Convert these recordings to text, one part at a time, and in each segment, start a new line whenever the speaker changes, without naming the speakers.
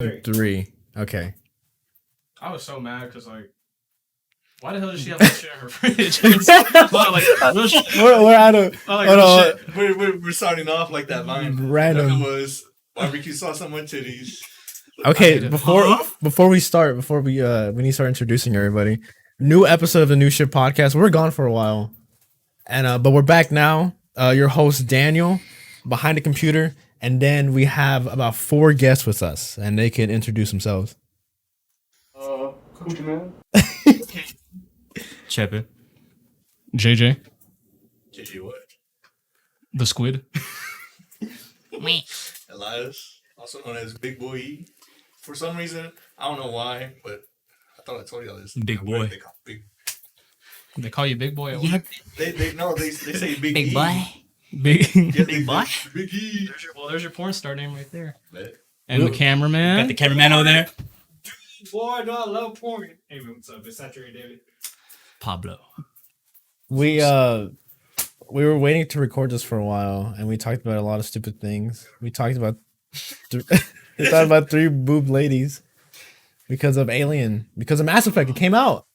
Three. Okay.
I was so mad because why the hell does she have that shit in her fridge? We're
out of.
We're starting off like that line.
Random.
That was barbecue sauce on my titties.
Okay, before we need to start introducing everybody. New episode of the Nushift podcast. We're gone for a while, and but we're back now. Your host Daniel behind the computer, and then we have about 4 guests with us, and they can introduce themselves.
Coochie Man.
Chepe.
JJ,
JJ what?
the squid.
Me.
Elias, also known as Big Boy E. For some reason, I don't know why, but I thought I told y'all this.
Big boy.
They call you big boy. Or
Yeah.
They say Big
Big
E.
boy.
Big.
Yeah,
Big boy.
Big E.
There's your porn star name right there.
Bet.
And the cameraman.
Got the cameraman over there.
Boy, do I love porn. Hey, what's up? It's saturated, David.
Pablo.
We were waiting to record this for a while, and we talked about a lot of stupid things. We talked about 3 boob ladies because of Mass Effect. It came out,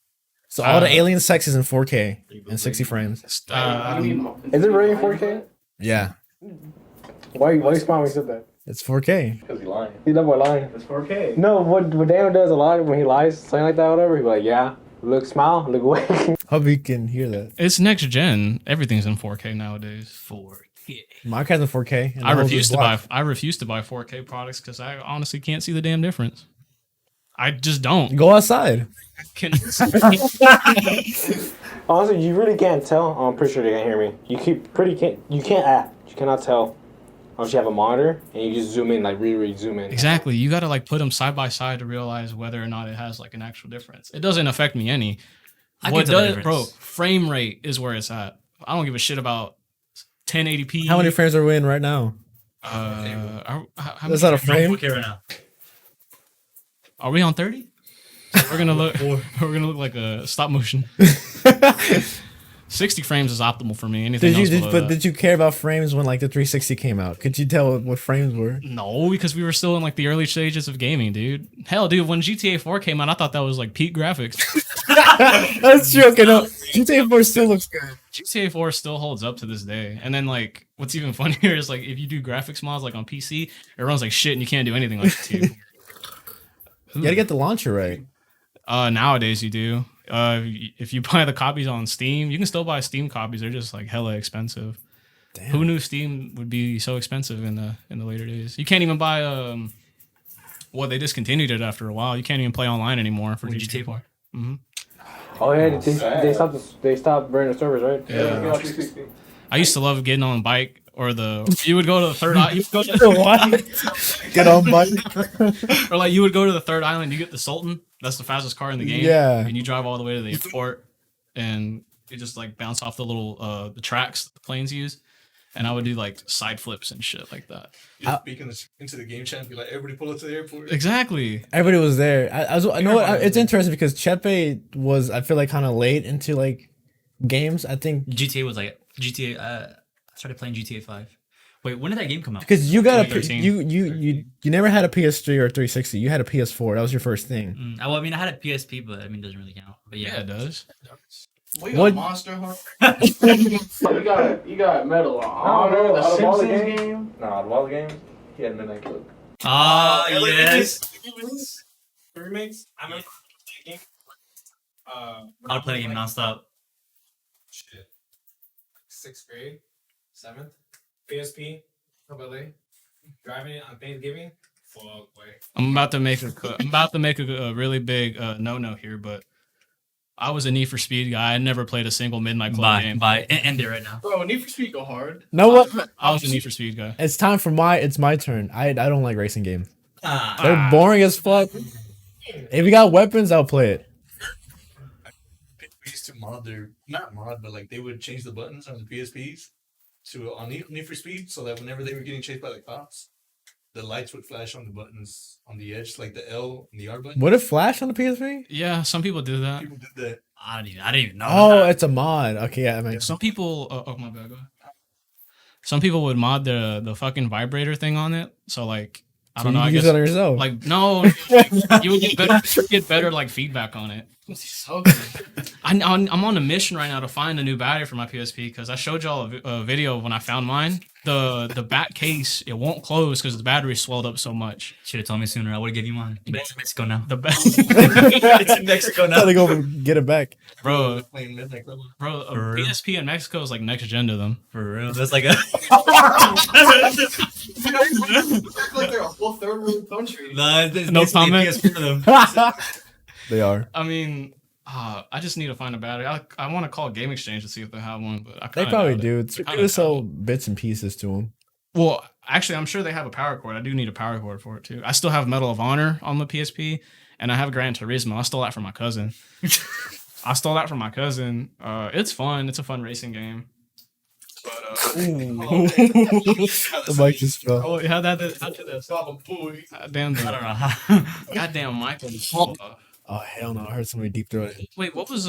so all the alien sex is in 4K and 60 frames.
Is it really 4K?
Yeah,
Why you smile when you said that?
it's 4K.
Because he lying.
He's never lying.
It's 4K.
No, what Daniel does a lot when he lies, something like that, whatever. He's like, yeah, look, smile, look away.
Hope you can hear that.
It's next gen. Everything's in 4K nowadays.
4K.
My cat's in 4K. and
I
the hose
refuse
is
to buy.
blocked.
I refuse to buy 4K products because I honestly can't see the damn difference. I just don't.
Go outside.
Honestly, you really can't tell. Oh, I'm pretty sure they can't hear me. You cannot tell unless you have a monitor and you just zoom in, like really zoom in.
Exactly. You got to put them side by side to realize whether or not it has an actual difference. It doesn't affect me any.
I
What
can tell the
does,
difference.
bro? Frame rate is where it's at. I don't give a shit about 1080p.
How many frames are we in right now?
How
That's not a frame.
Okay, right now.
Are we on 30? So we're gonna look. We're gonna look like a stop motion. 60 frames is optimal for me. Anything else below that.
Did you care about frames when the 360 came out? Could you tell what frames were?
No, because we were still in the early stages of gaming, dude. Hell, dude, when GTA 4 came out, I thought that was peak graphics.
That's true. Okay, no, GTA 4 still looks good.
GTA 4 still holds up to this day. And then what's even funnier is if you do graphics mods on PC, it runs like shit and you can't do anything like it too.
You gotta get the launcher right.
Nowadays you do. If you buy the copies on Steam, you can still buy Steam copies. They're just hella expensive.
Damn.
Who knew Steam would be so expensive in the later days? You can't even buy they discontinued it after a while. You can't even play online anymore for GTA 4. Mm-hmm.
Oh yeah, they stopped burning the servers, right?
Yeah. I used to love getting on a bike you would go to the third island.
Get on bike.
Or you would go to the third island, you get the Sultan. That's the fastest car in the game.
Yeah.
And you drive all the way to the airport and you just bounce off the little the tracks the planes use. And I would do side flips and shit like that.
Just speaking into the game chat and be like, everybody pull up to the airport.
Exactly.
Everybody was there. I know it's interesting because Chepe was, I feel kind of late into games. I think
GTA was GTA. I started playing GTA 5. Wait, when did that game come out?
because you got
2013.
you never had a PS3 or 360. You had a PS4. That was your first thing.
Well, I had a PSP, but it doesn't really count. But
Yeah, it does.
We
What-
got Monster Hunter.
You got Medal of Honor, the Simpsons game.
Nah, the Wild Games. He had Midnight Club.
Ah, yes.
Remakes. I remember that game.
I would play the game nonstop.
Shit. 6th grade, 7th. PSP, probably. Driving it on Thanksgiving. Fuck, wait.
I'm about to make a really big no here, but I was a Need for Speed guy. I never played a single Midnight Club game.
End it right now.
Bro, Need for Speed go hard.
No, what?
I was a Need for Speed guy.
It's time for it's my turn. I don't like racing games.
Ah.
They're boring as fuck. If you got weapons, I'll play it.
We used to but they would change the buttons on the PSPs on Need for Speed so that whenever they were getting chased by the cops, the lights would flash on the buttons on the edge, like the L and the R button.
Would it flash on the PS3?
Yeah, some people do that.
People did that.
I didn't even know.
Oh,
that.
it's a mod. Okay, yeah, that makes
Some people. Oh my bad. Go ahead. Some people would mod the fucking vibrator thing on it. So I
So
don't know.
you
I
use
guess
it on yourself.
like no, like, you would get better like feedback on it.
So good.
I'm on a mission right now to find a new battery for my PSP because I showed y'all a video of when I found mine. The back case it won't close because the battery swelled up so much.
Should have told me sooner. I would have given you mine. But it's in Mexico now.
The back,
It's in Mexico
How
now.
they go get it back?
bro,
Playing Midnight Club.
bro, a
For real?
PSP in Mexico is like next gen to them.
For real. That's like a.
Like they're a whole third world country.
Nah, it's
No
basically
comment?
PS4 to them.
They are.
I mean, I just need to find a battery. I want to call Game Exchange to see if they have one, but I
They
kinda
probably
doubt
do.
it. I
They
kinda
do sell
doubt it.
bits and pieces to them.
Well, actually, I'm sure they have a power cord. I do need a power cord for it too. I still have Medal of Honor on the PSP, and I have Gran Turismo. I stole that from my cousin. It's fun. It's a fun racing game. But
The mic just fell.
oh, how did this? Damn,
I don't know how.
goddamn Michael.
Oh hell no! I heard somebody deep throat.
Wait, what was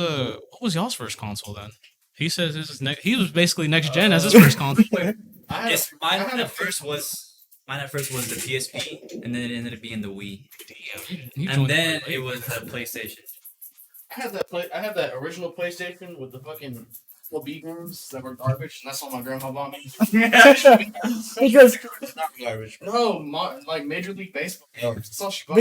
y'all's first console then? He says this is he was basically next gen as his first console.
It's mine at first was the PSP, and then it ended up being the Wii,
You
and
joined
then
late.
it was the PlayStation.
I have that original PlayStation with the fucking full beat games that were garbage, and that's all my grandma bought me.
Because
Not garbage.
No, like Major League Baseball. That's all she bought.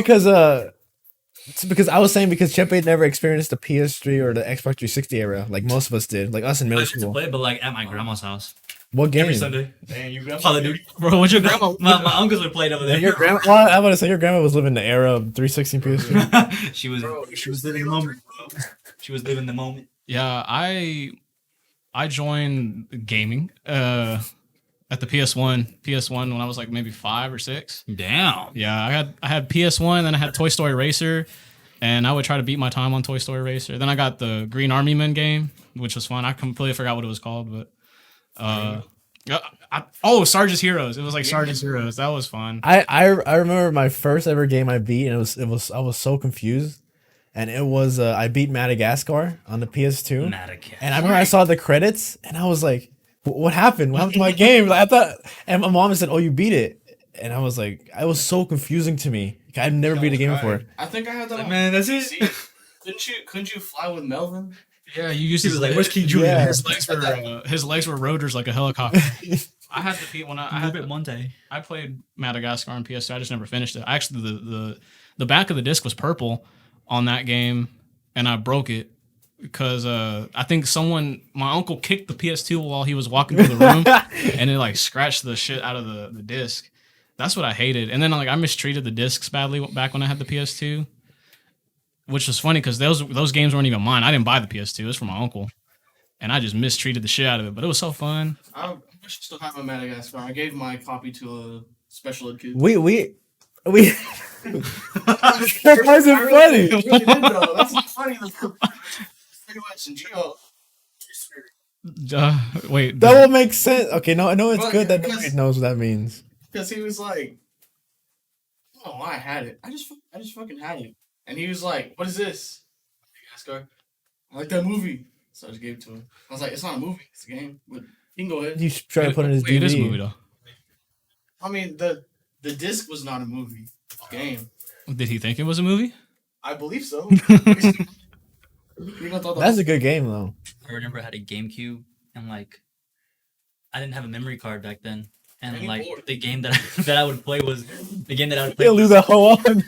it's because I was saying because Chepe never experienced the PS3 or the Xbox 360 era like most of us did, like us in
I
middle
used to
school.
play, but like at my grandma's house
What game?
every Sunday.
Man, you got
Call of Duty.
Bro, what's your grandma?
My uncles would play it over there.
Your grandma? Well, I want to say your grandma was living the era of 360 and PS3.
she was living the moment. She was living the moment.
Yeah, I joined gaming at the PS1 when I was like maybe 5 or 6.
Damn.
Yeah, I had PS1, then I had Toy Story Racer, and I would try to beat my time on Toy Story Racer. Then I got the Green Army Men game, which was fun. I completely forgot what it was called, but Sarge's Heroes. It was like Sarge's Heroes. That was fun.
I remember my first ever game I beat, and it was I was so confused, and it was I beat Madagascar on the PS2,
Madagascar.
and I remember I saw the credits, and I was like, "What happened? What happened to my game?" Like, I thought, and my mom said, "Oh, you beat it," and I was like, it was so confusing to me. I've never beat a game before.
I think I had that. on
Man, that's it.
PC. Couldn't you fly with Melvin?
Yeah, you used
He
to
was like, "Where's King Julian?"
Yeah.
his legs were rotors like a helicopter. I had to when I had
it Monte.
I played Madagascar on PS2. I just never finished it. Actually, the back of the disc was purple on that game, and I broke it because I think my uncle kicked the PS2 while he was walking through the room, and it like scratched the shit out of the disc. That's what I hated. And then like I mistreated the discs badly back when I had the PS2, which was funny because those games weren't even mine. I didn't buy the PS2. It was from my uncle, and I just mistreated the shit out of it. But it was so fun.
I should still have my Madagascar. I gave my copy to a special ed kid.
We Why is it
I
funny?
really did, though. That's not funny. Pretty much in jail.
Wait,
That will make sense. Okay, no, I know it's
But-
good that
because-
nobody knows what that means.
Because he was like, I don't know why I had it. I just fucking had it. And he was like, what is this? Madagascar. I like that movie. So I just gave it to him. I was like, it's not a movie. It's a game. But you can go ahead.
You should try to put it in his
Wait, it is a
DVD.
movie though.
I mean, the disc was not a movie. It's a game.
Did he think it was a movie?
I believe so.
That's a good game though.
I remember I had a GameCube, and like, I didn't have a memory card back then, and
Any
like
board.
the game that that I would play was the game that I would play.
They'll lose
Was,
that whole on.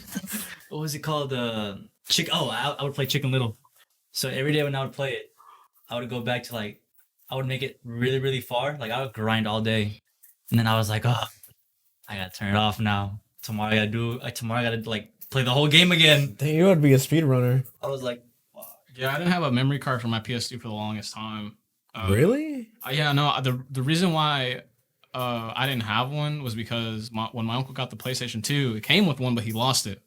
what was it called? I would play Chicken Little. So every day when I would play it, I would go back to like, I would make it really really far. Like I would grind all day, and then I was like, oh, I gotta turn it off now. Tomorrow I gotta like play the whole game again.
Dang, you would be a speedrunner.
I was like,
Yeah, I didn't have a memory card for my PS2 for the longest time.
Really?
Yeah, no. The reason why I didn't have one was because when my uncle got the PlayStation 2, it came with one, but he lost it.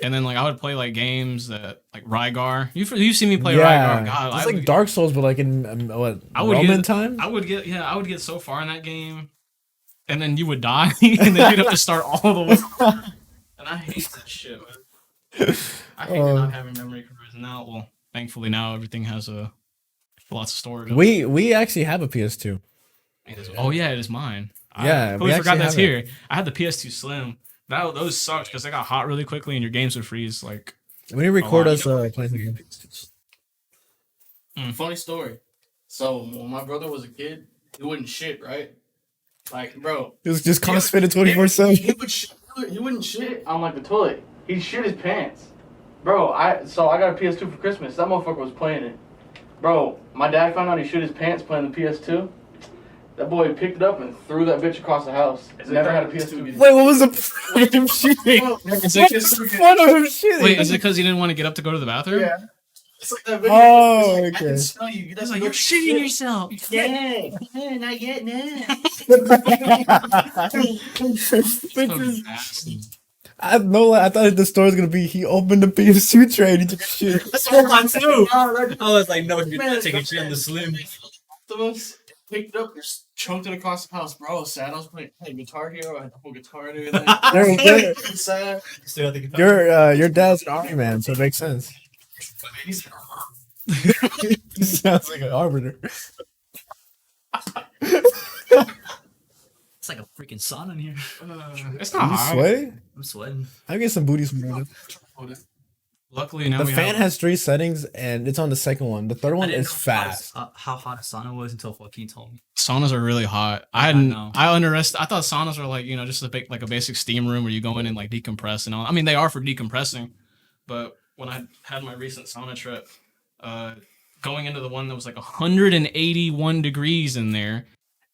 And then like I would play like games that like Rygar. You've seen me play Rygar. God,
it's like Dark Souls, but like in what Roman time?
I would get so far in that game, and then you would die, and then you'd have to start all the way. And I hate that shit, man. I hate not having memory cards now. Well, thankfully now everything has lots of storage.
We actually have a PS2.
Oh yeah, it is mine.
Yeah,
I
we
totally forgot
actually
that's
have
here. I had the PS2 Slim, Those sucked because they got hot really quickly and your games would freeze. Like,
When you record
lot.
us playing the game.
Funny story. So when my brother was a kid, he wouldn't shit, right? Like, bro,
It was just constipated 24/7.
he wouldn't shit on like the toilet. He'd shit his pants. Bro, I got a PS2 for Christmas. That motherfucker was playing it. Bro, my dad found out he shit his pants playing the PS2. That boy picked it up and threw that bitch across the house. Never had a PS2 before.
Wait, what was the point of him shooting?
is
What was the point of him shooting?
wait, is it because he didn't want to get up to go to the bathroom?
Yeah. It's like that video.
Oh,
It's like, I
okay.
can smell you. That's like,
You're shitting yourself.
Yeah, not yet, now.
Pictures. I have no lie. I thought the story was gonna be he opened the PS2 tray and he took a shit.
That's what I too. I was like, no, you're not taking shit on the slim.
Of us picked it up, just chunked it across the house, bro. I was sad. I was playing Guitar Hero. I had the whole guitar and everything.
You're-
Sad.
Still got the guitar.
your dad's an army man, so it makes sense. He sounds like an arbiter.
It's like a freaking sauna in here.
It's
Are
not
you
hot.
sweating?
I'm sweating.
I get some booty sweat on it.
Luckily now
The
we
fan
have.
has 3 settings and it's on the second one. The third
I
one
didn't
is
know
fast.
How hot a sauna was until Joaquin told me.
Saunas are really hot. I
know.
I thought saunas were like, just like a basic steam room where you go in and like decompress and all. I mean, they are for decompressing, but when I had my recent sauna trip, going into the one that was like 181 degrees in there,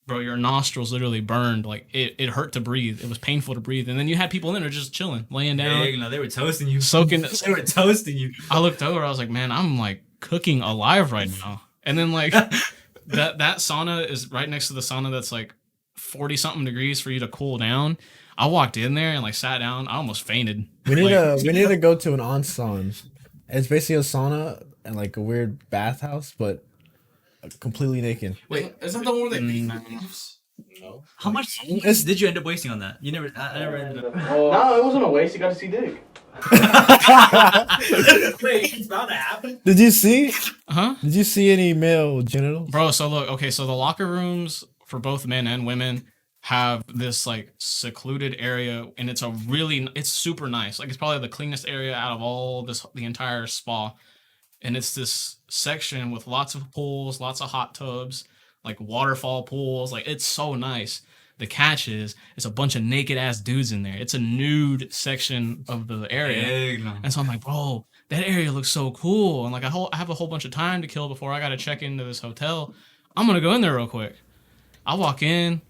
bro, your nostrils literally burned. Like it hurt to breathe. It was painful to breathe. And then you had people in there just chilling, laying down,
They were toasting you.
soaking.
They were toasting you.
I looked over. I was like, man, I'm like cooking alive right now. And then like that sauna is right next to the sauna that's like 40 something degrees for you to cool down. I walked in there and like sat down. I almost fainted.
We need
Like,
we need to go to an onsen. It's basically a sauna and like a weird bathhouse, but completely naked.
Wait,
Isn't that the one that
No.
How much did you end up wasting on that? You never. I never ended up.
No, it wasn't a waste. You got to see dick.
Wait, it's about to happen.
Did you see?
huh?
Did you see any male genitals?
Bro, so look, okay, so the locker rooms for both men and women have this like secluded area, and it's super nice. Like it's probably the cleanest area out of the entire spa. And it's this section with lots of pools, lots of hot tubs, like waterfall pools. Like it's so nice. The catch is it's a bunch of naked ass dudes in there. It's a nude section of the area. And so I'm like, bro, that area looks so cool. And like I have a whole bunch of time to kill before I gotta check into this hotel. I'm gonna go in there real quick. I walk in,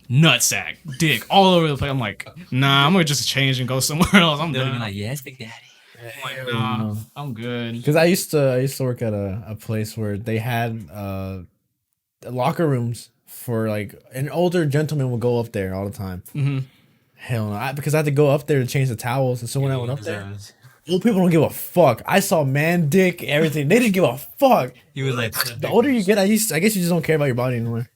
nutsack, dick all over the place. I'm like, nah, I'm gonna just change and go somewhere else. I'm
They're
done.
like, yes, big daddy.
I'm like, nah, I'm good.
Because I used to work at a place where they had locker rooms for like an older gentleman would go up there all the time.
Mm-hmm.
Hell no, because I had to go up there to change the towels, and so when I went up there, old people don't give a fuck. I saw man dick, everything. They didn't give a fuck.
He was like,
The older you get, I guess you just don't care about your body anymore.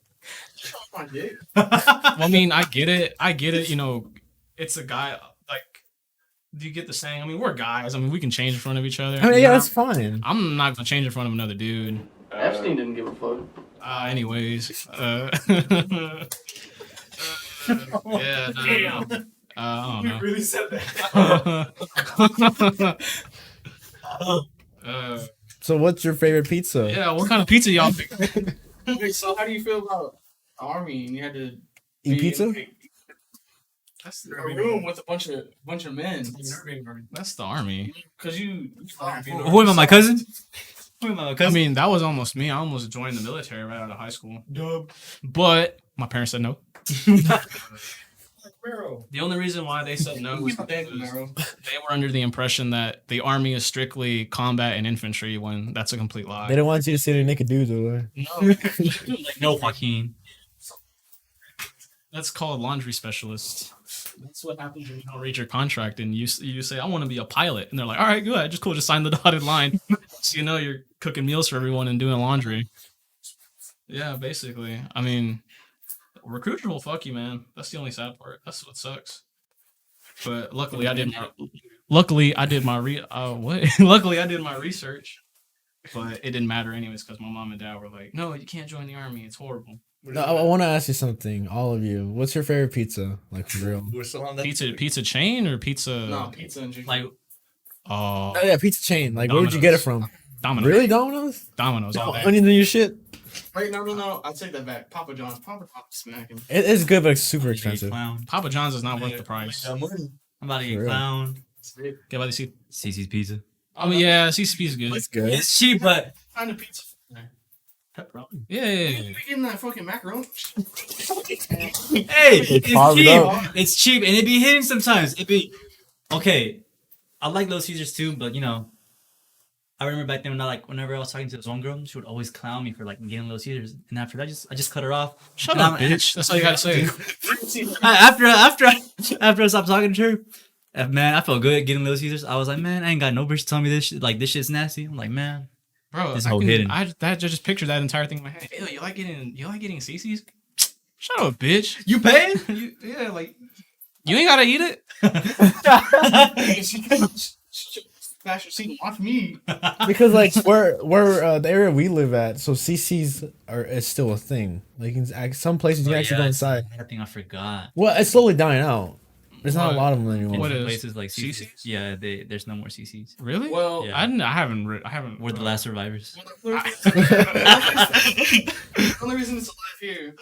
Well, I mean, I get it. It's a guy. Like, do you get the saying? I mean, we're guys. I mean, we can change in front of each other.
I mean, yeah, that's fine.
I'm not gonna change in front of another dude.
Epstein didn't give a fuck.
Anyways. Yeah. No. I don't know.
really said that.
So, what's your favorite pizza?
Yeah. What kind of pizza y'all pick?
Wait, so how do you feel about the army and you had to
Eat
be
pizza?
in a room with a bunch of men?
That's the army.
Cause you
Who am I, my cousin? Who am I, my
I
cousin?
mean, that was almost me. I almost joined the military right out of high school. But my parents said no. The only reason why they said no was because they were under the impression that the army is strictly combat and infantry, when that's a complete
They
lie.
don't want you to see any naked dudes over there.
No,
Like, no, Joaquin.
that's called laundry specialist. That's what happens when you don't read your contract and you say, I want to be a pilot. And they're like, all right, good. Just cool. Just sign the dotted line. So you're cooking meals for everyone and doing laundry. Yeah, basically. I mean, recruiters will fuck you, man. That's the only sad part. That's what sucks. But luckily I did my luckily I did my research. But it didn't matter anyways because my mom and dad were like, no, you can't join the army. It's horrible.
No, I want to ask you something, all of you. What's your favorite pizza? Like for real?
We're still on that.
Pizza chain or pizza?
No, pizza and chicken.
Like,
Oh,
Oh yeah, pizza chain. Like, where'd you get it from?
Domino's.
Really, Domino's?
Domino's all day.
Onions in your shit.
Wait, no. I take that back. Papa John's. Papa John's smacking.
It's good, but it's super
I'm
expensive.
clown.
Papa John's is not worth the price.
I'm about to
For
get
real.
clown.
Get by the seat.
CC's Pizza.
Oh yeah, CCP is good.
It's good.
It's cheap, but
Kind of pizza. There.
pepperoni.
Yeah.
You getting that fucking macaroni?
Hey, it's
carve it
cheap.
up.
It's cheap, and it be hitting sometimes. It be okay. I like Little Caesars too, but you know, I remember back then whenever I was talking to this one girl, she would always clown me for like getting Little Caesars, and after that, I just cut her off.
Shut
And
up,
I'm-
bitch. That's all you gotta say.
after I stopped talking to her, man, I felt good getting Little Caesars. I was like, man, I ain't got no bitch to tell me this shit. Like this shit's nasty. I'm like, man,
Bro,
This
I
whole hidden.
just pictured that entire thing in my head. Ew, you like getting CC's? Shut up, bitch.
you paying?
Yeah, like you ain't gotta eat it.
Smash your seat and watch me.
Because like where the area we live at, so CC's is still a thing. Like some places you can actually go inside.
I think I forgot.
Well, it's slowly dying out. There's not a
What?
lot of them anymore.
What
Some
is-
places like
CC's?
CC's? Yeah, there's no more CC's.
Really?
Well,
Yeah.
I haven't.
We're the last survivors.
the only reason it's alive here,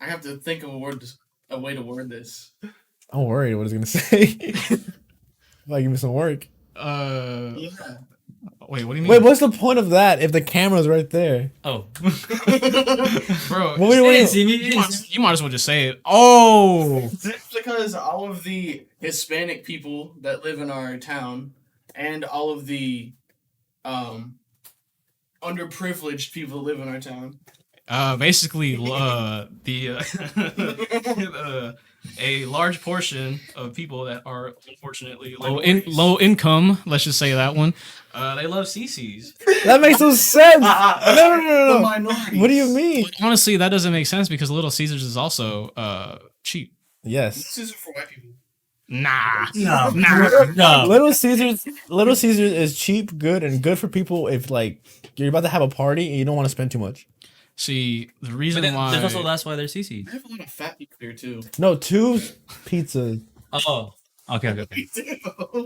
I have to think of a way to word this.
I'm worried what it's gonna say. Like give me some work.
Yeah.
Wait, what do you mean?
Wait, what's the point of that if the camera's right there?
Oh,
bro?
What do
you
you-
didn't see me. You
You
didn't see me.
might as well just say it. Oh,
It's because all of the Hispanic people that live in our town and all of the underprivileged people that live in our town.
basically, a large portion of people that are unfortunately low income. Let's just say that one. They love CC's.
That makes no sense. No.
The minorities.
What do you mean?
Honestly, that doesn't make sense because Little Caesars is also cheap.
Yes.
This is for white people.
Nah.
No,
Nah.
no.
Little Caesars is cheap, good, and good for people if like you're about to have a party and you don't want to spend too much.
See, the
But
reason
then,
why
there's also that's why there's CC's.
I have a lot of fat people here too.
No, two pizzas.
Oh, okay.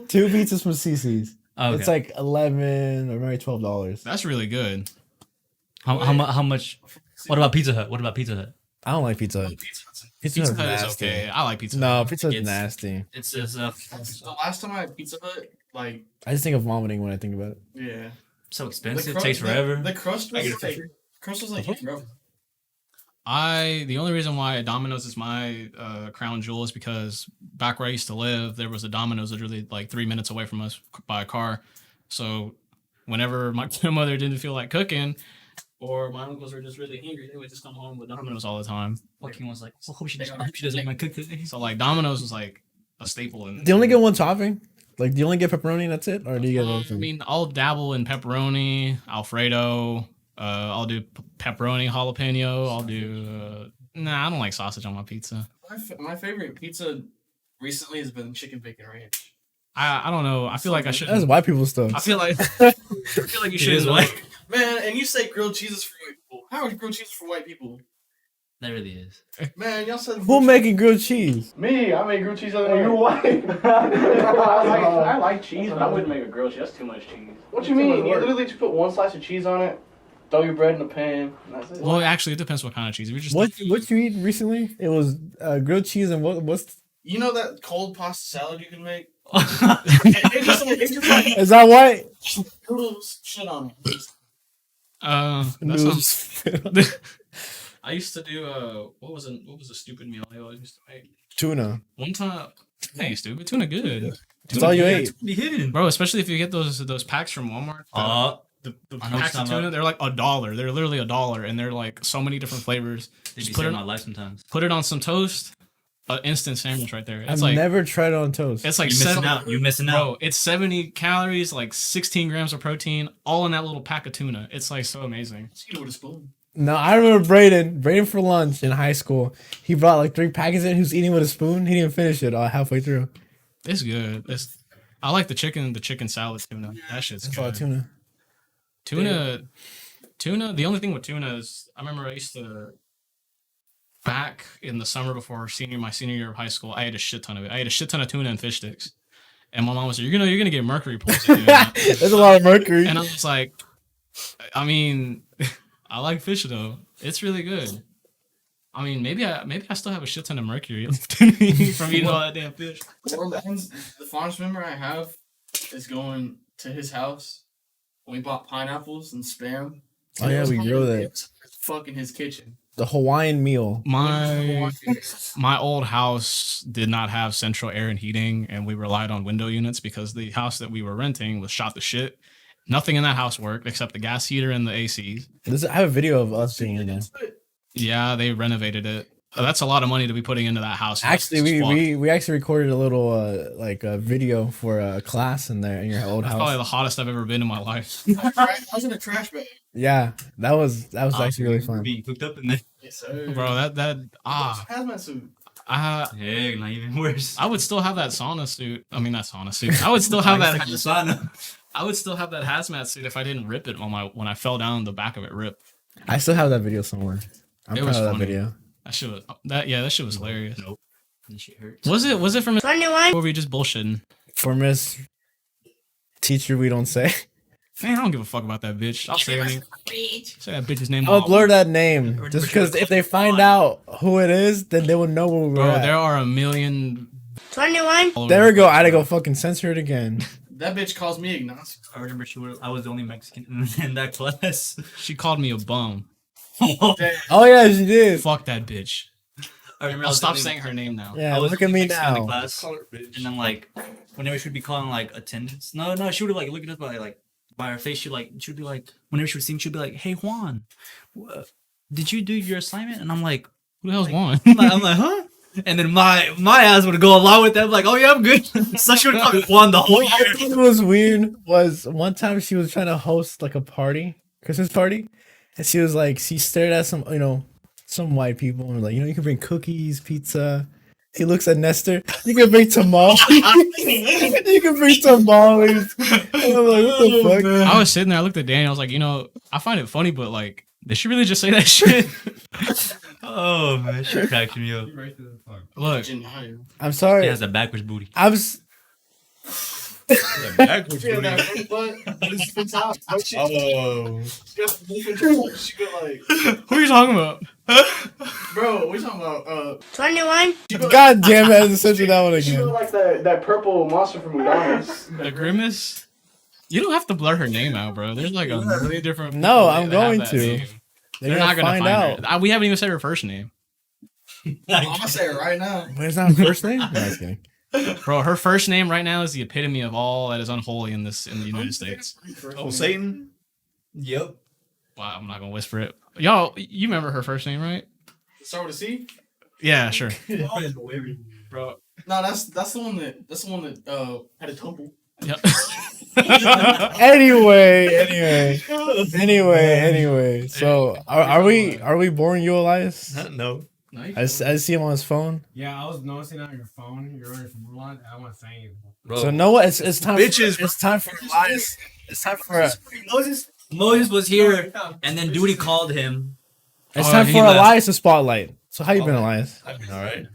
Two pizzas from CC's.
Okay.
It's like $11 or maybe $12.
that's really good.
How much? What about Pizza Hut?
I don't like Pizza Hut.
Pizza
Hut's
Hut is
nasty.
okay. I like Pizza Hut.
No, Pizza Hut's
It's-
nasty.
It's just
The last time I had Pizza Hut, like,
I just think of vomiting when I think about it.
yeah.
so
The
expensive.
crust-
Takes forever.
The crust was like forever.
The only reason why Domino's is my crown jewel is because back where I used to live, there was a Domino's literally like 3 minutes away from us by a car. So whenever my grandmother didn't feel like cooking, or my uncles were just really hungry, they would just come home with Domino's all the time.
Fucking was like, I hope she doesn't make my cook today.
So like Domino's was like a staple in.
Do you only get one topping? Like, do you only get pepperoni and that's it? Or do you get
I
anything?
mean, I'll dabble in pepperoni, Alfredo. I'll do pepperoni, jalapeno. I'll do. Nah, I don't like sausage on my pizza.
My favorite pizza recently has been chicken bacon ranch.
I don't know. I feel like I should.
That's white people stuff.
I feel like you
It
should
is
know.
white.
Man, and you say grilled cheese is for white people. How is grilled cheese for white people?
That really is.
Man, y'all said
Who making grilled cheese?
me. I made grilled cheese other
You white.
I like cheese,
I wouldn't make a grilled cheese. That's too much cheese.
What you mean? You literally just put one slice of cheese on it, throw your bread in the pan, and that's it.
Well, actually, it depends what kind of cheese. If you're just
What you eat recently? It was grilled cheese and what's
You know that cold pasta salad you can make? It's just like
is that white?
noodles shit on it.
that sounds.
Noodles.
I used to do what was a stupid meal I always used to make.
Tuna.
One time, hey, stupid tuna good.
That's all you ate.
Be hidden.
Bro, especially if you get those packs from Walmart. The
I know what
packs
you're
of
talking
tuna, they're like $1. They're literally $1, and they're like so many different flavors.
They
Just
be
put
saving
it,
my life sometimes.
put it on some toast, an instant sandwich right there. It's
I've
like
never tried it on toast.
it's like
You missing
7
out. You missing out.
Bro, it's 70 calories, like 16 grams of protein, all in that little pack of tuna. It's like so amazing.
Just eat it with a spoon.
No, I remember Braden for lunch in high school. He brought like 3 packets in. He was eating with a spoon. He didn't finish it halfway through.
It's good. I like the chicken salad tuna. That shit's
That's all
good.
tuna.
Tuna. The only thing with tuna is I remember I used to back in the summer before my senior year of high school, I ate a shit ton of it. I ate a shit ton of tuna and fish sticks. And my mom was like, you're gonna get mercury poisoning.
There's a lot of mercury.
And I was like, I mean, I like fish though. It's really good. I mean, maybe I still have a shit ton of mercury left in me from eating all that damn fish.
The fondest memory I have is going to his house when we bought pineapples and spam.
Oh yeah, we grilled it.
It's fucking his kitchen.
The Hawaiian meal.
My old house did not have central air and heating, and we relied on window units because the house that we were renting was shot to shit. Nothing in that house worked except the gas heater and the ACs.
I have a video of us being in there.
Yeah, they renovated it. That's a lot of money to be putting into that house.
Actually, we actually recorded a little a video for a class in there in your old
That's
house.
probably the hottest I've ever been in my life.
I was in a trash bag.
Yeah, that was actually really fun.
Being cooked up in there.
Yes, sir.
Bro,
Hazmat suit.
Hey, not even worse.
I would still have that sauna suit. I mean, not sauna suit. I would still have that.
sauna.
I would still have that hazmat suit if I didn't rip it when I fell down. The back of it ripped.
I still have that video somewhere. I'm
It
proud
was
of that
funny.
video.
That shit was hilarious.
Nope. This shit hurts.
Was it from 21? Or were we just bullshitting?
For Miss Teacher, we don't say.
Man, I don't give a fuck about that bitch. I'll say her name. Say that bitch's name.
I'll blur that name just because if they find out who it is, then they will know where we're
Bro,
at.
there are a million.
21.
There we go. I had to go fucking censor it again.
That bitch calls me Ignacio.
I remember I was the only Mexican in that class.
She called me a bum.
Oh yeah, she did.
Fuck that bitch.
I remember
I'll
I was the
stop
only-
saying her name now.
Yeah,
I was
look at me
Mexican in the
now.
class,
Call her bitch.
and then like whenever she would be calling like attendance, no, she would like look at us by her face. She'd be like, whenever she would see me, she'd be like, "Hey Juan, did you do your assignment?" And I'm like,
Who the hell's Juan?
I'm like, huh? And then my ass would go along with that. I'm like, oh yeah, I'm good. So she would call me Juan the whole
What I
year.
thought was weird was one time she was trying to host like a party, Christmas party, and she was like, she stared at some white people and was like, you can bring cookies, pizza. He looks at Nestor. You can bring tamales. You can bring tamales. And I'm like, what the fuck?
I was sitting there. I looked at Danny. I was like, I find it funny, but like, did she really just say that shit?
Oh man, she cracked me up.
Look,
I'm sorry.
She has a backwards booty.
I was.
Backwards
Yeah,
booty.
that butt. It's spits out.
Oh.
She got full control. She got like,
who are you talking about?
bro, we talking about
21.
God damn it! I had to censor that one
she
again.
look like that purple monster from McDonald's.
The Grimace? You don't have to blur her name out, bro. There's like a million different.
No,
people
I'm
that have
going
that
to.
name.
They're
not gonna
find
find
out.
her. We haven't even said her first name,
I'm gonna say it right now.
But it's not her first name. No, I was kidding.
bro. Her first name right now is the epitome of all that is unholy in the United States.
Oh, Satan?
Yep.
Wow, I'm not gonna whisper it. Y'all, you remember her first name, right?
Start with a C.
Yeah, sure.
Bro, no, that's the one that had a tumble.
Yep.
Anyway. So are we boring you, Elias?
No.
I see him on his phone.
Yeah, I was noticing on your phone, you're on your phone a lot. I want to say anything.
Bro.
So know what? It's time.
Bitches,
It's time for Elias. It's time for.
Moses was here, and then Duty called him.
It's
Oh,
time
he
for
left.
Elias to spotlight. So how you been, Elias?
I've been alright.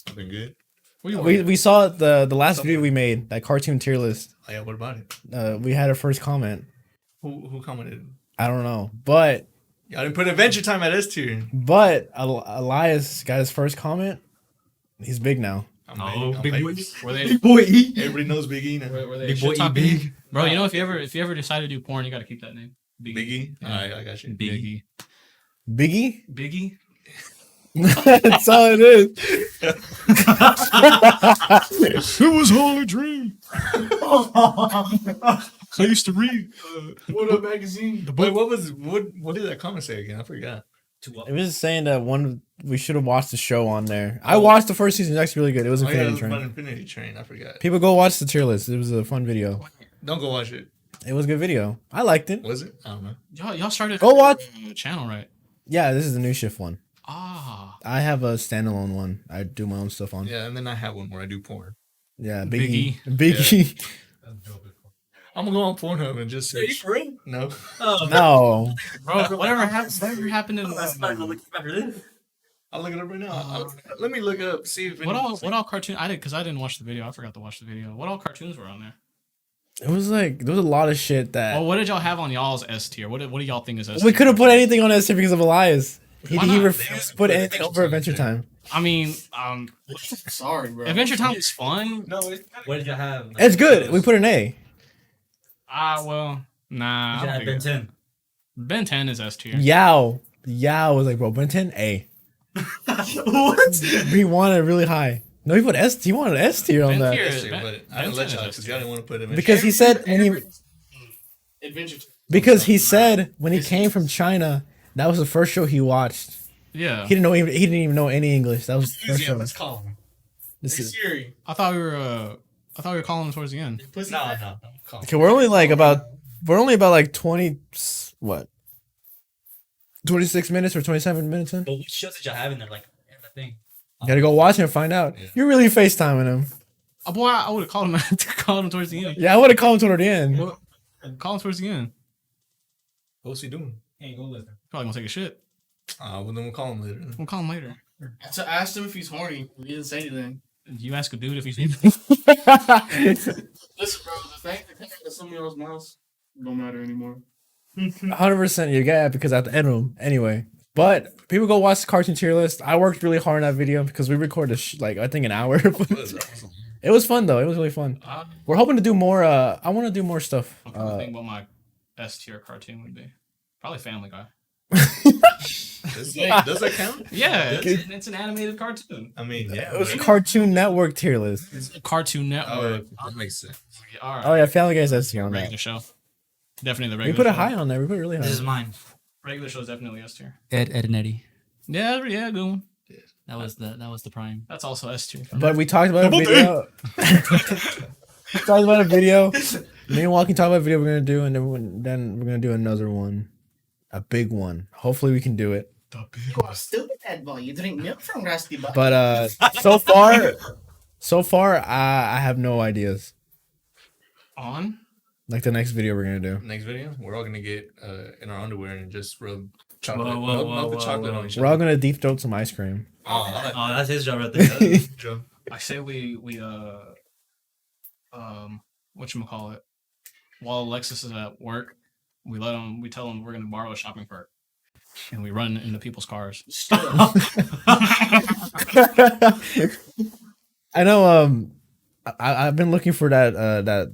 I've been good.
We saw the last video we made, that cartoon tier list.
Oh, yeah, what about it?
We had our first comment.
Who commented?
I don't know, but
I didn't put Adventure Time at S tier.
Elias got his first comment. He's big now.
I'm
big boy.
Were they?
Boy E.
Everybody knows Big E now.
Were they
Big boy
shit
E
talking?
big.
Bro, if you ever decide to do porn, you got to keep that name.
Big E?
Yeah.
Alright, I got you.
Biggie.
Biggie?
Biggie.
That's all it is.
It was all a dream. I used to read.
What up, magazine?
Wait, what did that comment say again? I forgot.
It was just saying that we should have watched the show on there. I watched the first season. It's actually really good. It was
Oh, yeah,
Infinity
it was
Train.
about Infinity Train. I forgot.
People go watch the tier list. It was a fun video.
Don't go watch it.
It was a good video. I liked it.
Was it? I don't know.
Y'all started.
Go watch.
a channel, right?
Yeah, this is the Nushift one.
Ah.
I have a standalone one. I do my own stuff on.
Yeah, and then I have one where I do porn.
Yeah,
Biggie.
Biggie.
I'm gonna go on Pornhub and just search.
for real?
No.
Oh,
No.
Bro, whatever happened in
That's fine. I'll look after this.
I'll look it up right now. Let me look up. See if
What all cartoon? I didn't watch the video. I forgot to watch the video. What all cartoons were on there?
It was like there was a lot of shit that
Well, what did y'all have on y'all's S tier? What do y'all think is S tier?
we couldn't put anything on S tier because of Elias.
Why
He
not?
refused to put anything over Adventure Time.
I mean,
Sorry, bro.
Adventure Time was fun.
No, it's
What did you have?
It's good. We put an A.
Well, nah.
Did
I
you
don't
have Ben
think
10?
Ben 10 is S tier.
Yao was like, bro, Ben 10 A.
What?
He wanted really high. No, he put S. He wanted S tier on
Ben
that
tier
yes,
is-
sir,
Ben-
but I didn't
Ben
let
10
y'all
is
because y'all didn't want to put him in.
because he said
Adventure.
because he said when he came from China, that was the first show he watched.
Yeah.
He didn't even know any English. That was the first
Yeah,
show.
let's call him.
This
Hey,
is
Siri.
I thought we were calling him towards the end.
Pussy
No,
fat?
no, call him.
okay. We're only about like 20 what 26 minutes or 27 minutes in.
But which shows did y'all have in there? Like, thing.
Gotta go watch it and find out.
Yeah.
You're really FaceTiming him.
Oh, boy, I would have called him called him towards the end.
Yeah, I would have called him toward the end.
Call him towards the end.
What's he doing?
Hey, go listen.
Probably gonna take a shit.
Well, then we'll call him later.
We'll call him later.
I asked him if he's horny. He didn't say anything.
You ask a dude if he's
Listen, bro. The fact that out of somebody else's mouth don't matter anymore.
100% you get it because I have to edit them anyway. But people go watch the cartoon tier list. I worked really hard on that video because we recorded like I think an hour. It was fun though. It was really fun. We're hoping to do more. I want to do more stuff.
I'm trying to think what my S tier cartoon would be. Probably Family Guy.
Does that count?
Yeah, it's an animated cartoon.
I mean, yeah.
It was Cartoon Network tier list.
It's a Cartoon Network.
That makes sense.
All right.
Oh yeah, Family Guy's S tier on that.
Regular show. Definitely the
We
regular
put it
show.
high on there. We put it really high.
This is mine.
Regular show is definitely S tier.
Ed and Eddie.
Yeah, good one.
That was the prime.
That's also S tier.
But we talked about a video. We talked about a video. Me and Walking talked about a video we're gonna do, and then we're gonna do another one, a big one. Hopefully we can do it.
You are stupid, that boy. You drink milk from Rusty Butt.
But so far, I have no ideas.
On?
Like the next video we're gonna do.
Next video, we're all gonna get in our underwear and just rub chocolate.
Whoa,
melt the
whoa,
chocolate
whoa.
on each
We're all
other.
gonna deep throat some ice cream.
Oh,
Oh, that's his job right there.
Joe.
I say we whatchamacallit, while Alexis is at work, we tell him we're gonna borrow a shopping cart. And we run into people's cars.
I know. I've been looking for that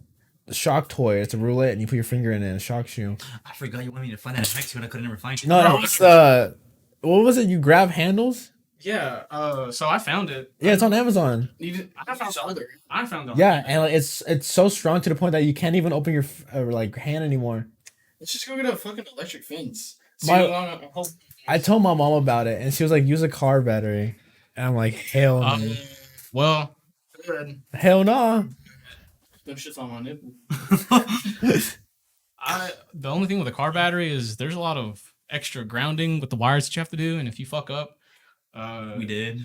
shock toy. It's a roulette, and you put your finger in it, and it shocks you.
I forgot you wanted me to find that in Mexico and I could never find it.
No, it's what was it? You grab handles?
Yeah. So I found it.
Yeah, it's on Amazon.
I found the other. I found the
Yeah, and like, it's so strong to the point that you can't even open your like hand anymore.
Let's just go get a fucking electric fence. See
My-
how long I hope.
I told my mom about it, and she was like, "Use a car battery," and I'm like, "Hell no,
Well,
Good.
hell no."
Them shit's on my nipple.
the only thing with a car battery is there's a lot of extra grounding with the wires that you have to do, and if you fuck up,
We did.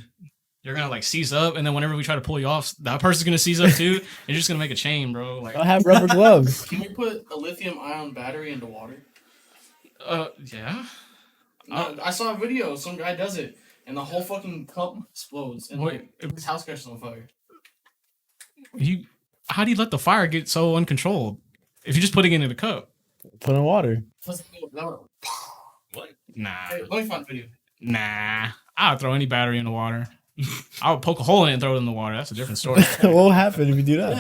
you're gonna like seize up, and then whenever we try to pull you off, that person's gonna seize up too. You're just gonna make a chain, bro. Like,
I have rubber gloves.
Can we put a lithium-ion battery into water?
yeah.
No, I saw a video. Some guy does it, and the whole fucking cup explodes, and
Wait,
like, his house catches on fire.
How do you let the fire get so uncontrolled if you're just putting it in a cup?
Put in water.
Plus,
What?
Nah,
hey, let me find the video.
nah. I would throw any battery in the water. I would poke a hole in it and throw it in the water. That's a different story.
What will happen if you do that?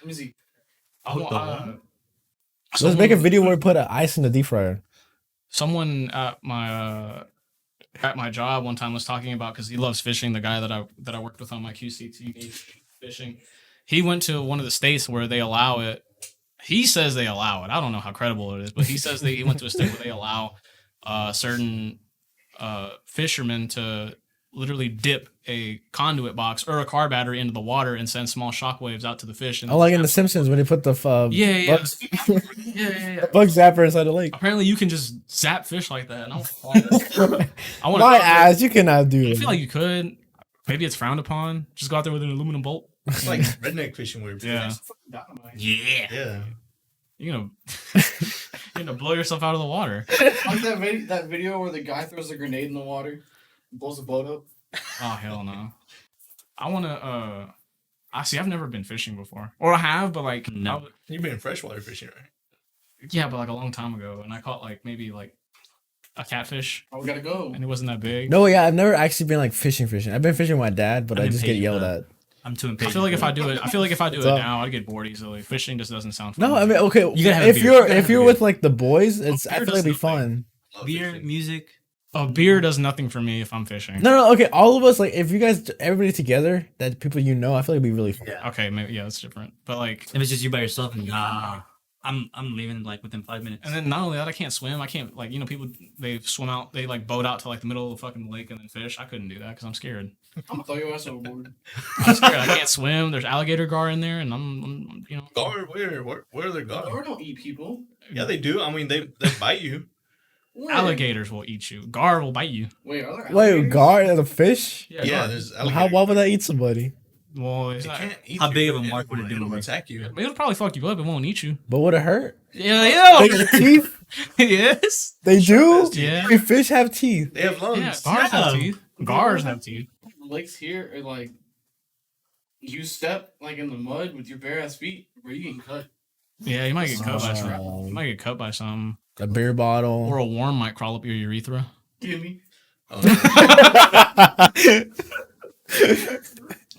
Let me see.
Let's make a video where we put ice in the deep fryer.
Someone at my job one time was talking about, because he loves fishing. The guy that I worked with on my QCT fishing, he went to one of the states where they allow it. He says they allow it. I don't know how credible it is, but he says that he went to a state where they allow certain fishermen to literally dip a conduit box or a car battery into the water and send small shockwaves out to the fish. And
I like in The Simpsons when they put the
Yeah.
bug zapper inside the lake.
Apparently, you can just zap fish like that. And I want
My ass, you cannot do
I
it.
feel like you could. Maybe it's frowned upon. Just go out there with an aluminum bolt.
It's like redneck fishing where
Yeah.
Dynamite.
Yeah.
You're gonna blow yourself out of the water.
Like that video where the guy throws a grenade in the water. Blows the boat up.
Oh hell no. I wanna. I see. I've never been fishing before, or I have, but like
No.
You've been freshwater fishing, right?
yeah, but like a long time ago, and I caught like maybe like a catfish,
Oh, we gotta go.
and it wasn't that big.
No, yeah, I've never actually been like fishing. I've been fishing with my dad, but
I'm
I just get
impatient
yelled
for
at.
I'm too
I
impatient.
feel like if I do it,
What's up?
now, I'd get bored easily. Fishing just doesn't sound fun.
No, I mean, okay,
You gotta have a
if
beer.
you're
You gotta have
if
a
you're
beer.
with like the boys, it's
beer
I feel
does
like it'd be
nothing.
fun.
Love
beer,
fishing.
music.
a beer does nothing for me if I'm fishing.
No, okay, all of us like if you guys everybody together, that people you know, I feel like it'd be really fun.
Yeah.
Okay, maybe yeah, that's different. But like,
If it's just you by yourself, I'm leaving like within 5 minutes.
and then not only that, I can't swim. I can't like people they swim out, they like boat out to like the middle of the fucking lake and then fish. I couldn't do that because I'm scared.
I'm gonna throw your ass overboard.
I'm scared. I can't swim. There's alligator gar in there, and I'm
Gar, where are they gar?
Or don't eat people.
Yeah, they do. I mean, they bite you.
When?
alligators will eat you. Gar will bite you.
Wait, are there
Wait,
alligators?
guard the fish?
Yeah,
gar.
there's
How?
alligator.
Why would that eat somebody?
Well, it's
It
not,
can't eat
How
you,
big of a
but
mark would it do
It'll
to me?
attack you.
it'll probably fuck you up. It won't eat you.
But would it hurt?
Yeah,
They got teeth.
yes.
They do.
Yeah.
Wait, fish have teeth.
They have lungs.
Yeah, gars have
Yeah.
teeth. Gars have teeth.
Lakes here are like, you step like in the mud with your bare ass feet, bro, you getting cut.
Yeah, you might get cut by something.
Um,
You might get cut by something.
A beer bottle.
Or a worm might crawl up your urethra.
Give me.
Oh,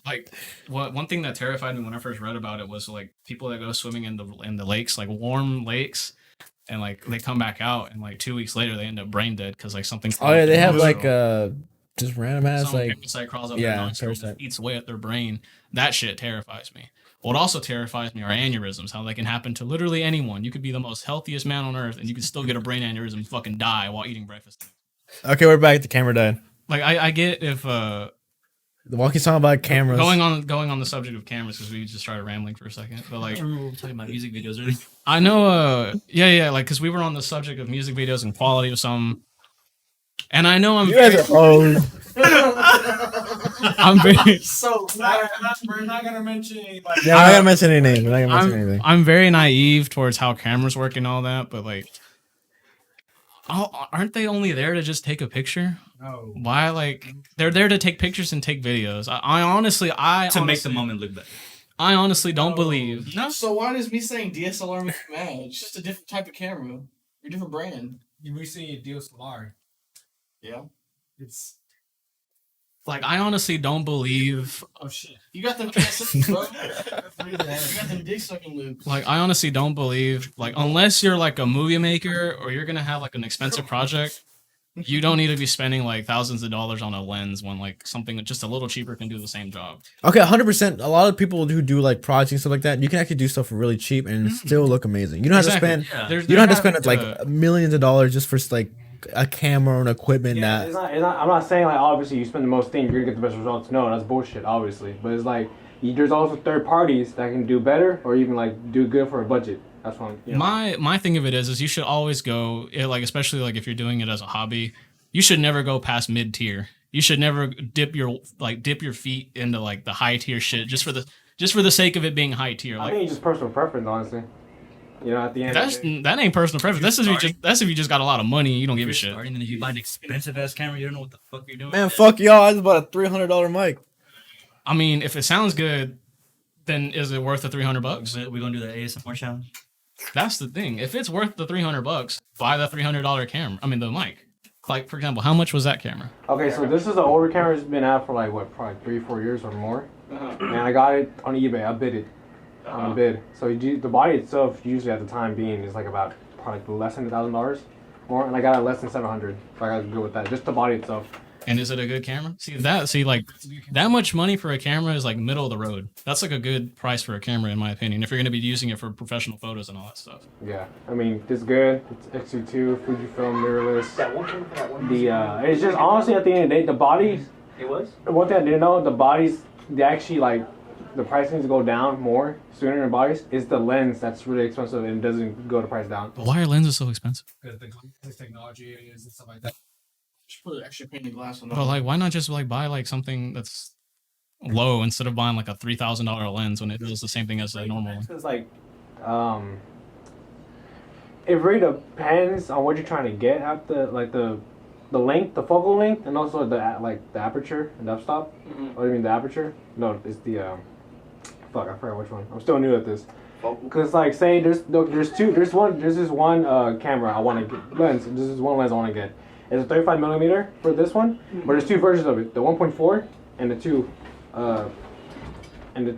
Like one thing that terrified me when I first read about it was like people that go swimming in the lakes, like warm lakes, and like they come back out and like 2 weeks later they end up brain dead because like something.
Oh yeah, they have
crawls
like
up-
just random ass
some
like
parasite crawls up
yeah,
their nostril,
parasite.
eats away at their brain. That shit terrifies me. What also terrifies me are aneurysms. How they can happen to literally anyone. You could be the most healthiest man on earth and you could still get a brain aneurysm and fucking die while eating breakfast.
Okay, we're back. The camera died.
Like I get if
The walkie talking about cameras.
going on the subject of cameras because we just started rambling for a second, but like
I remember we were talking about music videos earlier.
I know yeah like because we were on the subject of music videos and quality of some, and I know
You guys are hoes.
I'm very
So we're not gonna mention anybody.
Yeah, we're not gonna mention any names. We're not gonna mention anything.
I'm very naive towards how cameras work and all that, but like, aren't they only there to just take a picture?
No.
Why like they're there to take pictures and take videos? I honestly
To make the moment look better.
I honestly don't believe. No,
So why does me saying DSLR make you mad? It's just a different type of camera. Or a different brand.
We see a DSLR.
Yeah.
It's
like I honestly don't believe.
oh shit.
You got them KSS, bro. You got them dick sucking loops.
Like I honestly don't believe. Like unless you're like a movie maker or you're gonna have like an expensive project. You don't need to be spending like thousands of dollars on a lens when like something just a little cheaper can do the same job.
Okay, 100%. A lot of people who do like projects and stuff like that, you can actually do stuff for really cheap and still look amazing. You don't have to spend.
Yeah.
You don't have to spend like millions of dollars just for like a camera and equipment
It's
that.
not, I'm not saying like obviously you spend the most thing, you're gonna get the best results. No, that's bullshit, obviously. But it's like there's also third parties that can do better or even like do good for a budget. That's one. You know.
My thing of it is you should always go like especially like if you're doing it as a hobby, you should never go past mid tier. You should never dip your feet into like the high tier shit just for the sake of it being high tier.
I
Like
think it's just personal preference, honestly. You know, at the end. of the day.
that ain't personal preference. That's if you just got a lot of money and you don't give a shit.
Starting, and if you buy an expensive ass camera, you don't know what the fuck you're doing.
Man, fuck y'all. I just bought a $300 mic.
I mean, if it sounds good, then is it worth the $300?
We're gonna do the ASMR challenge.
That's the thing. If it's worth the $300, buy the $300 camera. I mean the mic. Like for example, how much was that camera?
Okay, so this is an older camera. It's been out for like what, probably 3-4 years or more. And I got it on eBay. I bid it on a bid. So the body itself, usually at the time being, is like about probably less than $1,000 more, and I got it less than 700. So I got to go with that. Just the body itself.
And is it a good camera? See like that much money for a camera is like middle of the road. That's like a good price for a camera in my opinion. If you're gonna be using it for professional photos and all that stuff.
Yeah, I mean, it's good. It's X2, Fujifilm, mirrorless. It's just honestly at the end of the day, the bodies.
It was?
One thing I didn't know, the bodies, they actually like, the price needs to go down more sooner than bodies. It's the lens that's really expensive and doesn't go the price down.
But why are lenses so expensive?
Because the technology it is and stuff like that.
Just put an extra pane of glass on
But like, why not just like buy like something that's low instead of buying like a $3,000 lens when it does the same thing as a normal one?
It's like, it really depends on what you're trying to get at the length, the focal length, and also the aperture and f-stop.
Mhm.
What do you mean the aperture? No, it's the fuck. I forgot which one. I'm still new at this. Cause like say there's this one camera I want to get lens. This is one lens I want to get. It's a 35mm for this one, but there's two versions of it: the 1.4 and the 2, and the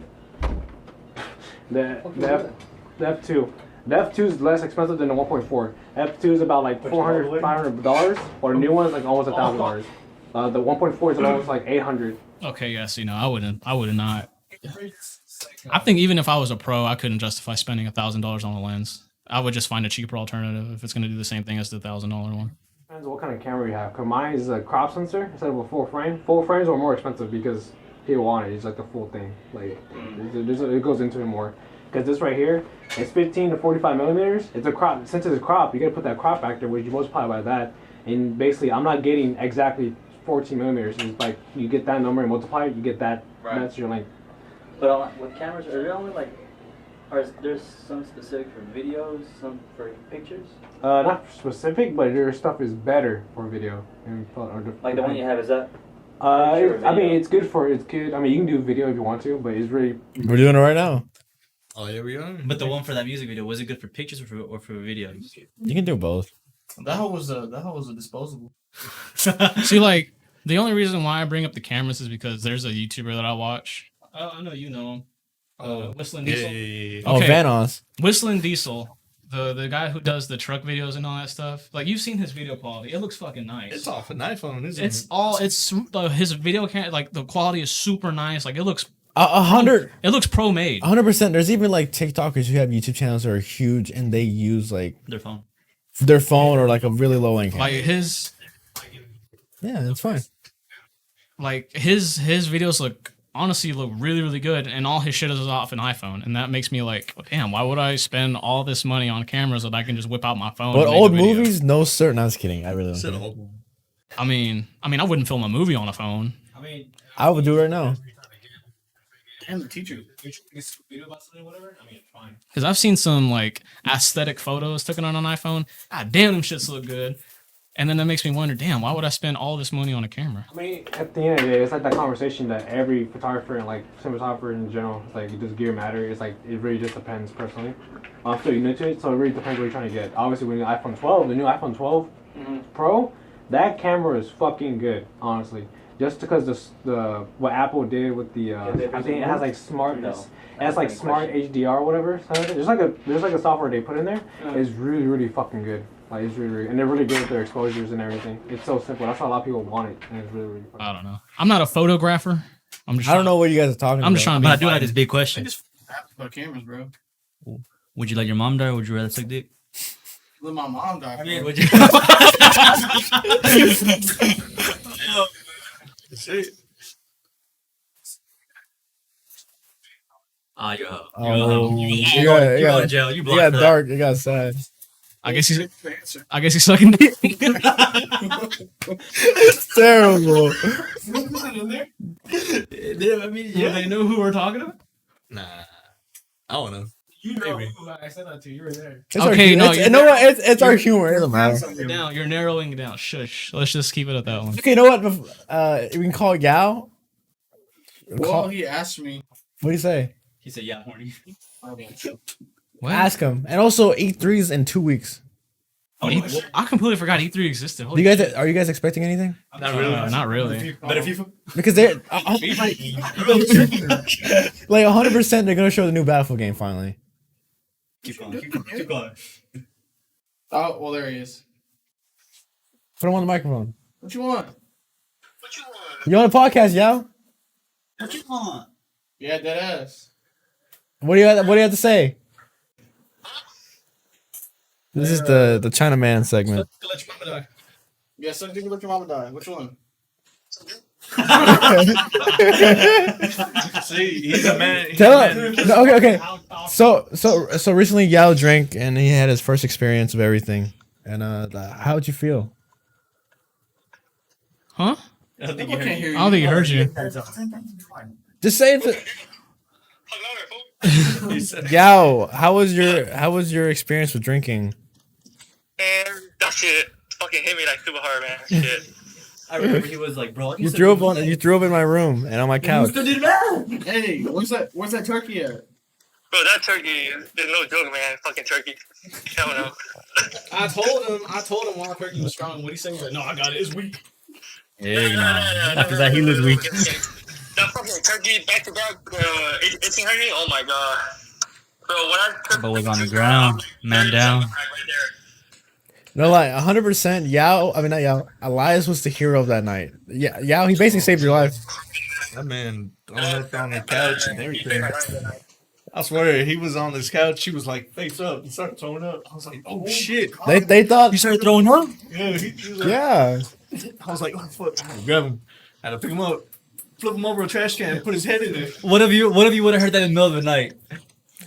f2. The f2 is less expensive than the 1.4. F2 is about like $400, $500, or the new one is like almost $1,000. The 1.4 is almost like $800.
Okay, yes, I would not. I think even if I was a pro, I couldn't justify spending $1,000 on a lens. I would just find a cheaper alternative if it's going to do the same thing as the $1,000 one.
Depends what kind of camera you have. Cause mine is a crop sensor instead of a full frame. Full frames are more expensive because people want it. It's like the full thing. Like it goes into it more. Because this right here, it's 15 to 45mm. It's a crop. Since it's a crop, you gotta put that crop factor, which you multiply by that. And basically, I'm not getting exactly 14mm. It's like you get that number and multiply it, you get that. Right. That's your length.
But with cameras, are there only there's some specific for videos, some for pictures?
Not specific, but their stuff is better for video.
Like the one you have, is that?
I mean, it's good. I mean, you can do video if you want to, but it's really.
We're doing it right now.
Oh, yeah, we are.
But the one for that music video, was it good for pictures or for videos?
You can do both.
That hoe was a disposable.
See, like the only reason why I bring up the cameras is because there's a YouTuber that I watch. I know you know him. Whistling Diesel.
Yeah.
Oh,
Okay.
Vanos.
Whistling Diesel, the guy who does the truck videos and all that stuff. Like you've seen his video quality. It looks fucking nice.
It's off an iPhone, isn't
It's
it?
all. It's his video like the quality is super nice. Like it looks.
100.
It looks pro made.
100%. There's even like TikTokers who have YouTube channels that are huge and they use like
Their phone.
or like a really low end camera.
Like his.
Yeah, that's fine.
Like his videos look really, really good, and all his shit is off an iPhone, and that makes me like, damn, why would I spend all this money on cameras that I can just whip out my phone?
But
and make a
old
video?
movies, no sir. No, I was kidding. I really don't. Care.
I mean, I wouldn't film a movie on a phone.
I would do it right now.
And the teacher.
Video about something, whatever. I mean, it's fine.
Because I've seen some like aesthetic photos taken on an iPhone. God damn, them shits look good. And then that makes me wonder, damn, why would I spend all this money on a camera?
I mean, at the end of the day, it's like that conversation that every photographer and like cinematographer in general, it's like, does gear matter? It's like, it really just depends personally. I'm still new to it, so it really depends what you're trying to get. Obviously, with the iPhone 12, the new iPhone 12 Pro, that camera is fucking good, honestly. Just because what Apple did with the, I think it has like smartness. It has like smart HDR or whatever. So there's like a software they put in there. It's really, really fucking good. Like it's really, and they're really good with their exposures and everything. It's so simple. That's why a lot of people want it, and it's really, really fun.
I don't know. I'm not a photographer.
I don't know what you guys are talking about.
I'm just trying to
But
be.
I do like this big question.
Just about cameras, bro.
Would you let your mom die, or would you rather suck dick?
Let my mom die.
I mean,
bro.
would you? Ah, you're a hoe.
Oh,
You go to jail. You
You
blocked
got
for that.
dark. You got sad.
I guess he's.
The answer.
I guess he's sucking dick.
It's terrible.
In there?
I mean,
Yeah, they knew who we're talking about.
Nah. I don't know.
You know who I said that to. You were there.
It's our
Okay,
humor.
no,
It's,
you're-
you know what? It's our humor. It doesn't matter.
Down, you're narrowing it down. Shush. Let's just keep it at that one.
Okay, you know what? We can call Yao.
Well, he asked me.
What do you say?
he said, "Yeah, horny."
What?
Ask him. And also, E3's in 2 weeks.
Oh, I completely forgot E3 existed.
Do
Holy
you guys?
shit.
Are you guys expecting anything?
Not really. Not really.
Better FIFA.
Because they're like 100%. They're gonna show the new Battlefield game finally.
Keep going.
Oh, well, there he is.
Put him on the microphone.
What you want?
You on a podcast, Yao?
What you want?
Yeah, dead ass.
What do you have to say? This is the Chinaman segment.
Yeah, so you let your mama die. Which one?
See, he's a man.
Tell him. No, okay. So recently Yao drank and he had his first experience of everything. And how would you feel?
Huh?
I don't think
People can't hear
I
you.
don't think he heard you.
Just say it. Yao, how was your experience with drinking?
And that shit fucking hit me like super hard, man. Shit.
I remember he was like, bro.
You threw up in my room and on my couch.
Hey, where's that turkey at?
Bro, that turkey is no joke, man. Fucking turkey. Hell no.
I told him Wild Turkey was strong. What he say? He's like, no, I got it. It's weak.
Yeah, you know. After that, he was weak.
That fucking turkey back to back 1800. Oh my god. Bro, when I took
But was on the ground, man down.
right there.
No, like 100%. Yao, I mean not Yao. Elias was the hero of that night. Yeah, Yao, he basically saved your life.
That man throwing up on the couch and everything. I swear, he was on this couch. He was like face up. He started throwing up. I was like, oh shit.
They thought
You started throwing up?
Yeah, he was like,
yeah.
I was like, oh fuck. I had to grab him. I had to pick him up, flip him over a trash can, and put his head in it.
What if you would have heard that in the middle of the night?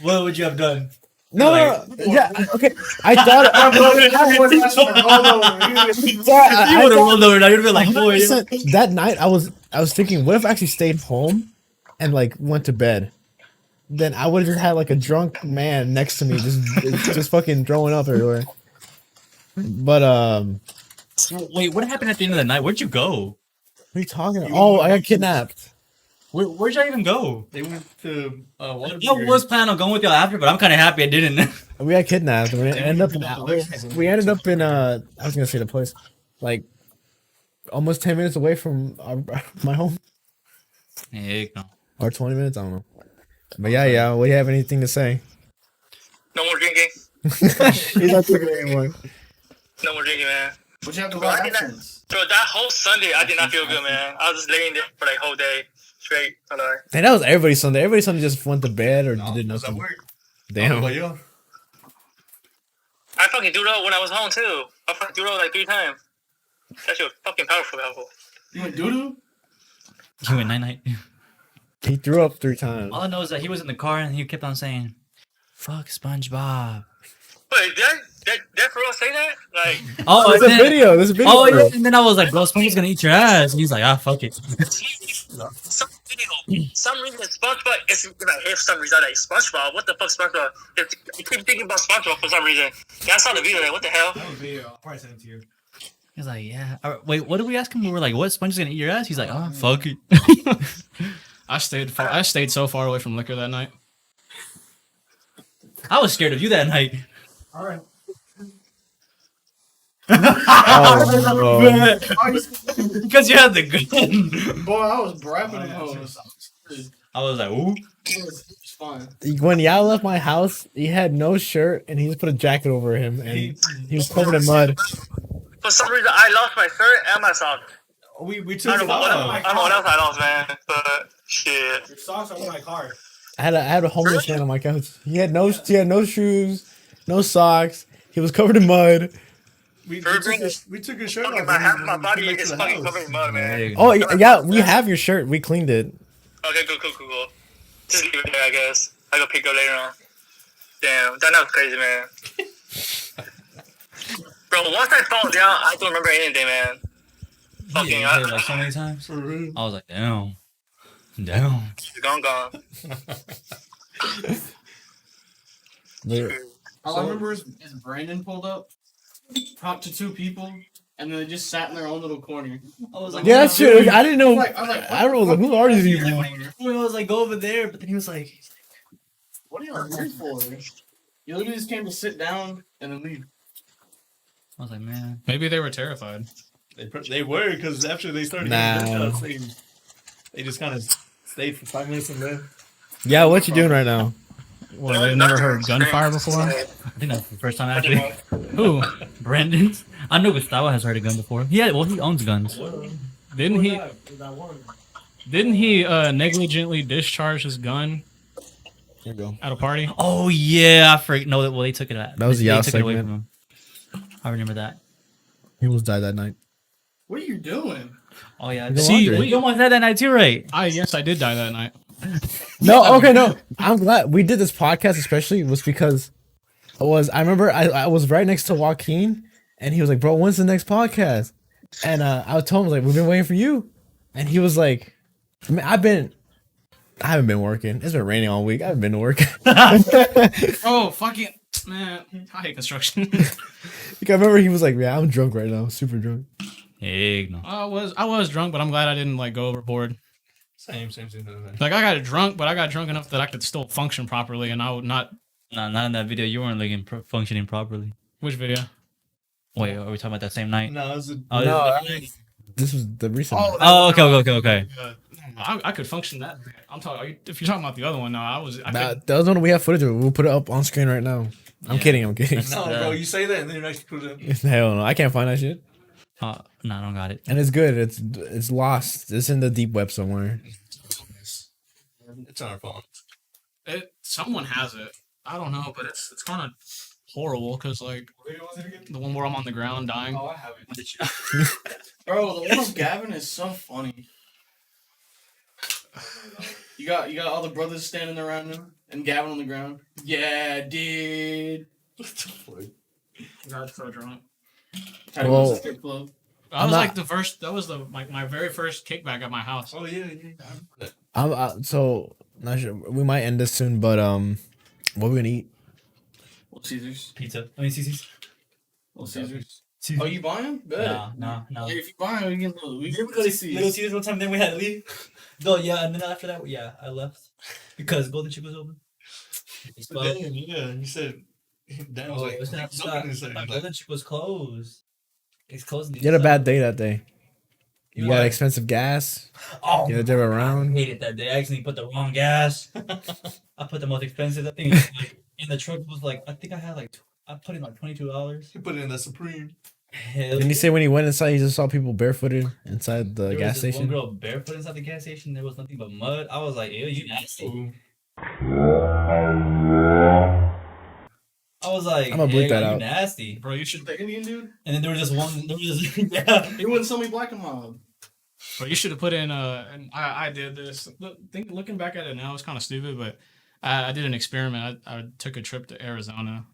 What would you have done?
No, yeah, okay. I thought
You would have rolled over now. You'd have been like, boy.
that night I was thinking, what if I actually stayed home and like went to bed? Then I would have just had like a drunk man next to me, just fucking throwing up everywhere. But
Wait, what happened at the end of the night? Where'd you go?
what are you talking about? Oh, I got kidnapped.
Where'd y'all even go?
They went to
I was planning on going with y'all after, but I'm kind of happy I didn't.
We got kidnapped. We ended up in I was gonna say the place, like almost 10 minutes away from my home,
Heck no.
or 20 minutes. I don't know. But yeah. What do you have anything to say?
No more drinking.
He's not drinking anymore.
No more drinking, man.
What you have to
Bro,
buy
I did not,
actions?
bro, that whole Sunday, I did not feel good, man. I was just laying there for like whole day straight. Hello.
Hey, that was everybody's Sunday. Everybody's Sunday just went to bed or did
was at
nothing.
work.
Damn.
But yo,
I fucking threw up when I was home too. I fucking threw up like 3 times. That shit was fucking powerful, powerful.
You went doo-doo?
You went night.
He threw up 3 times.
All I know is that he was in the car and he kept on saying, "Fuck SpongeBob."
Wait, did for real say that? Like,
Oh,
There's a video. There's a video.
Oh,
for
yeah.
it.
And then I was like, "Bro, SpongeBob's gonna eat your ass." And he's like, "Ah, fuck it."
some video, some reason SpongeBob, it's in my head for some reason, like, SpongeBob, what the fuck SpongeBob? I keep thinking about SpongeBob for some reason. Yeah, I saw the video, like, what the hell?
That was video. I'll probably send it to you.
He's like, "Yeah." Wait, what did we ask him? We were like, "What? Sponge's gonna eat your ass?" He's like, "Ah, fuck it."
I stayed so far away from liquor that night.
I was scared of you that night.
All right.
Oh,
Because you had the gun.
Boy, I was brapping at home.
I was like, "Ooh."
It was fun.
when Yao left my house, he had no shirt and he just put a jacket over him and he was covered in mud.
For some reason, I lost my shirt and my socks.
we
I
took
don't
it
know what,
off.
I don't know what else I lost, man. But, shit.
Your socks are in my car.
I had a homeless man on my couch. He had no shoes, no socks. He was covered in mud.
We took his shirt
Fucking
off.
half
when
my
we
body
came back
is
to the
fucking
house.
covered in mud, man.
Oh yeah, we have your shirt. We cleaned it.
Okay, cool. Just leave it there, I guess. I go pick it up later on. Damn, that was crazy, man. Bro, once I fall down, I don't remember anything, man. Fucking,
Yeah, you said it like so many times. I was like, "Damn, damn."
gone.
But-
All I remember is Brandon pulled up, talked to 2 people, and then they just sat in their own little corner.
I was like,
yeah, that's true. I didn't know.
I was like,
I don't know who are these people.
I was like, "Go over there," but then he was like,
what are y'all here for? You literally just came to sit down and then leave.
I was like, "Man."
Maybe they were terrified.
They were, because after they started
Nah.
getting gunshots, they just kind of stayed for 5 minutes and left.
Yeah, what you doing right now?
Well, they've never heard gunfire before.
I think that's the first time actually.
Who?
Brandon. I know Gustavo has heard a gun before. Yeah, well, he owns guns.
Didn't he?
That one.
Didn't he negligently discharge his gun
Here you go.
at a party?
Oh yeah, I forget. No, well, they took it.
That was the
they
Yao
took it away
segment.
from him. I remember that.
He almost died that night.
What are you doing?
Oh yeah.
Go
See,
on,
You almost had that night too, right?
Yes, I did die that night.
No, okay, no. I'm glad we did this podcast, especially was because I remember I was right next to Joaquin, and he was like, "Bro, when's the next podcast?" And I told him like, "We've been waiting for you," and he was like, "I mean, I haven't been working. It's been raining all week. I haven't been to work."
Oh, fucking.
Man, I hate construction.
Like, I remember he was like, "Yeah, I'm drunk right now, super drunk."
Heck no.
I was drunk, but I'm glad I didn't like go overboard.
Same.
Like I got drunk, but I got drunk enough that I could still function properly, and I would not.
Nah, not in that video. You weren't looking functioning properly.
Which video?
Wait, are we talking about that same night?
No, it was
Oh,
No,
this-
this was the recent.
oh, okay.
I could function that. I'm talking. If you're talking about the other one, no, I could,
That was one we have footage of. We'll put it up on screen right now. I'm kidding.
No, bro, you say that and then you actually put it up.
Hell no, I can't find that shit.
No, I don't got it.
And it's good. It's lost. It's in the deep web somewhere.
It's on our phone.
someone has it. I don't know, but it's kind of horrible because like the one where I'm on the ground dying.
Oh, I have it. Bro, the one of Gavin is so funny. You got all the brothers standing around him and Gavin on the ground. Yeah, dude.
What the fuck?
I got so drunk.
Had to go to the strip club.
I was like the first. That was my very first kickback at my house.
Oh yeah.
So not sure. We might end this soon, but what we gonna eat?
Well, Caesars.
Pizza. I mean, CC's.
Well, Caesars. Oh, you buying? Bet.
No.
Hey, if you buying, we can go to
Little Caesars one time, then we had to leave. No, yeah, and then after that, yeah, I left because Golden Chip was open.
Damn, yeah, you said. Dan was like,
it's not
something is like,
Golden Chip was closed. It's closed.
You had a bad day that day. You got
What?
expensive gas.
Oh,
You had to drive
I
around.
hated that day. I actually put the wrong gas. I put the most expensive. I think it was like, in the truck was like, I think I had like, I put in like $22.
you put it in the Supreme.
Hell.
Didn't he say when he went inside, he just saw people barefooted inside the
There was
gas
this
station?
One girl barefoot inside the gas station. There was nothing but mud. I was like, ew, you nasty.
Ooh.
I was like,
I'ma bleep
"Hey,
that
you
out."
nasty.
Bro, you should.
The Indian dude?
And then there was this one. There was this, yeah.
He wouldn't sell me Black and Mild.
Bro, you should have put in. And I did this. Looking back at it now, it's kind of stupid, but I did an experiment. I took a trip to Arizona,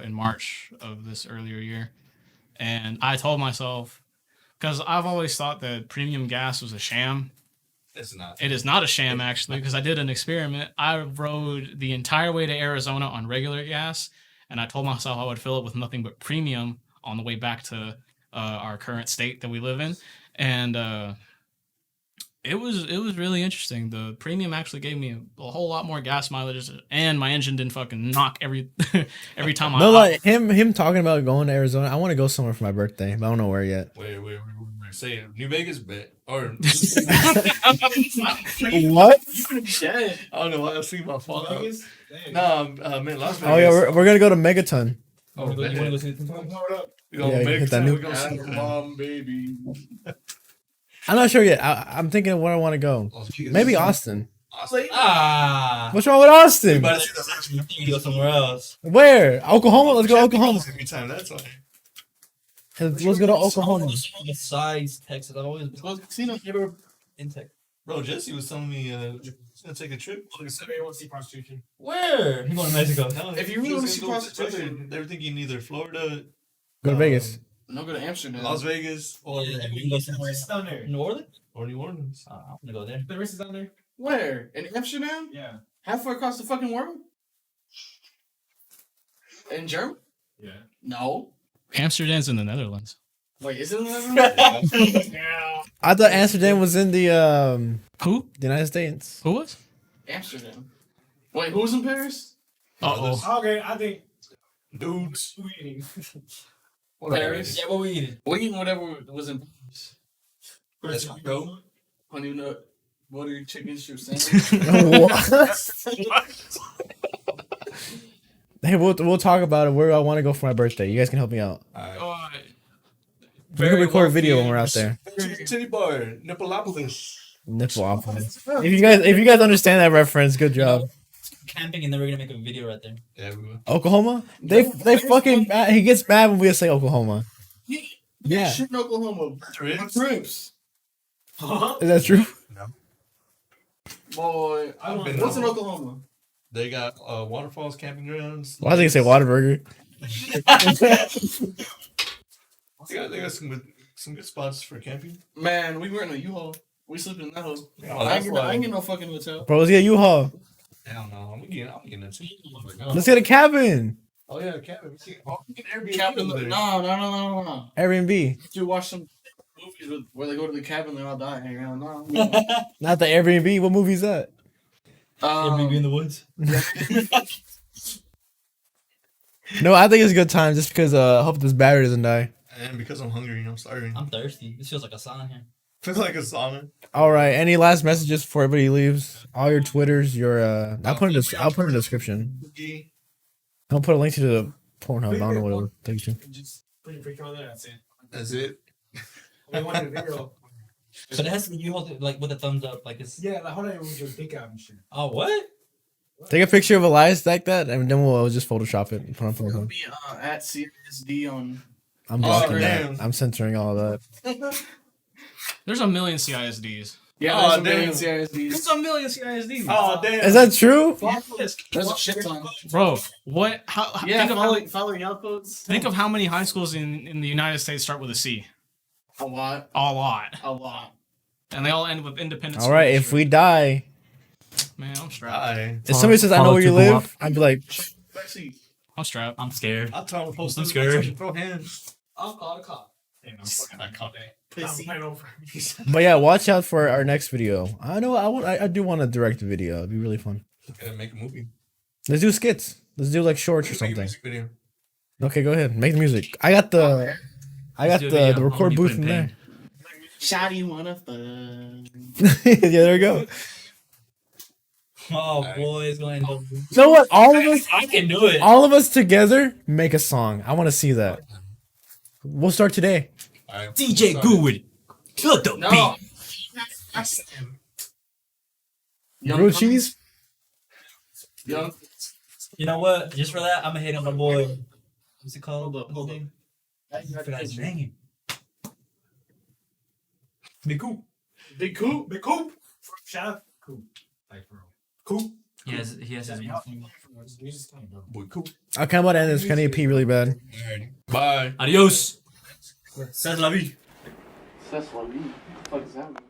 in March of this earlier year, and I told myself, because I've always thought that premium gas was a sham.
It's not.
It is not a sham, actually, because I did an experiment. I rode the entire way to Arizona on regular gas, and I told myself I would fill it with nothing but premium on the way back to our current state that we live in. And it was really interesting. The premium actually gave me a whole lot more gas mileage, and my engine didn't fucking knock every time I.
No, like him talking about going to Arizona. I want to go somewhere for my birthday, but I don't know where yet.
Wait. Say it. New Vegas, bet. Or.
What?
You could be dead.
I don't know why I see my phone.
Vegas?
No, man, Las Vegas.
Oh yeah, we're gonna go to Megaton.
Oh,
You want to
bet.
go see the theme park?
We gonna
Yeah,
make
hit that
time,
new-
we gonna see that.
Mom, baby.
I'm not sure yet. I'm thinking of where I want to go.
Las Vegas.
Maybe Austin.
Ah.
What's wrong with Austin?
But I see the
You need to go somewhere else.
Where? Oklahoma. Let's go to Oklahoma.
every time. That's why.
Let's go to Oklahoma.
Besides Texas, I've always
Let's go to the casino.
never in Texas.
Bro, Jesse was telling me he's gonna take a trip.
Everybody wants to see prostitution.
Where? You going to Mexico?
No,
If you really
he
wanna
was
see
gonna go to
prostitution-
they're thinking either Florida,
Go to Vegas.
No, go to Amsterdam.
Las Vegas, or
Yeah, we can go somewhere
down there.
New Orleans.
or New Orleans.
I'm gonna go there.
The races down there?
Where? In Amsterdam?
Yeah.
Halfway across the fucking world? In Germany?
Yeah.
No.
Amsterdam's in the Netherlands.
Wait, is it in the Netherlands?
Yeah.
I thought Amsterdam was in the
Who?
United States.
Who was?
Amsterdam. Wait, who's in Paris?
Uh-oh.
Okay, I think
Dudes.
who eating?
Paris.
Yeah, what we eating?
We eating whatever was in Paris.
Let's go.
Honey nut, butter, chicken strip sandwich.
Hey, we'll talk about it. Where I want to go for my birthday. You guys can help me out. We can record a video when we're out there.
Titty bar, Nippleopolis.
Nippleopolis. If you guys understand that reference, good job.
Camping, and then we're gonna make a video right there.
Yeah, we will.
Oklahoma? They fucking he gets mad when we say Oklahoma. Yeah.
Shit in Oklahoma.
Trips.
Trips.
Is that true?
Boy,
I've been
what's in
there.
Oklahoma?
They got waterfalls, camping grounds.
Why did they say Whataburger?
They got some good spots for camping.
Man, we were in a U-Haul. We slept in that hole.
Oh,
I
that's
ain't
why.
get no fucking hotel.
Bro, let's get a U-Haul.
Hell no, I'm getting into.
Let's get a cabin.
Oh yeah, cabin. We can Airbnb
Cabin.
over there.
No.
Airbnb,
You watch some movies where they go to the cabin and they all die hanging out. No.
not the Airbnb. What movie is that?
Airbnb in the woods.
No, I think it's a good time just because I hope this battery doesn't die.
And because I'm hungry, I'm starving.
I'm thirsty. This feels like a sauna here.
Feels like a sauna.
All right. Any last messages before everybody leaves? All your Twitters, your I'll put in the description. I'll put a link to the Pornhub. I don't know what it'll take you to.
Just put your picture on there. That's it.
That's it.
We want a video.
But it has to be you hold it like with a thumbs up, like it's.
Yeah, like hold on with your dick out and shit.
Oh what?
Take a picture of Elias like that, and then we'll just Photoshop it and put on Pornhub.
Be at CSD on.
I'm blocking
damn.
that. I'm censoring all of that.
There's a million CISDs.
Yeah,
Oh,
there's
damn.
CISDs.
There's a million CISDs.
Oh damn.
Is that true?
There's a shit ton.
Bro, what? How?
Yeah,
think of
following health codes.
think of how many high schools in the United States start with a C.
A lot.
A lot. And they all end with independent.
All right.
schools.
If we die,
Man, I'm strapped.
Hi.
if somebody says I know
Follow
where you
to go
live, I'd be like,
Actually,
I'm strapped.
I'm scared.
I'll tell him to post
I'm
them.
scared.
Throw hands.
I'll call the cop. Hey, no, fucking that cop. I'm over.
but yeah, watch out for our next video. I know I do want to direct a video. It'd be really fun.
Gotta make a movie.
Let's do skits. Let's do like shorts or
Make a
something.
music video.
Okay, go ahead. Make the music. I got the
Let's do a
the
video.
record
I'm gonna
booth
be
in
putting
there.
Shotty wanna fuck.
Yeah, there we go.
Oh boy, it's going to.
You know what? All of us,
I can do it.
all of us together, make a song. I want to see that. We'll start today.
Alright,
DJ
sorry.
Good, kill the
No.
beat.
Grilled cheese.
Young.
You know what? Just for that, I'm gonna hit on my boy. What's it called?
Hold up, hold up.
I forgot his name. Big Coop.
Big Coop.
Big Coop. Shout out. Coop. Like, bro. Coop.
He has his mouth.
You just kind of go.
Boy, cool.
Okay, I'm about to end this. Can you pee really bad?
Alrighty. Bye.
Adios. C'est la vie.
That's what I mean. What the fuck is that?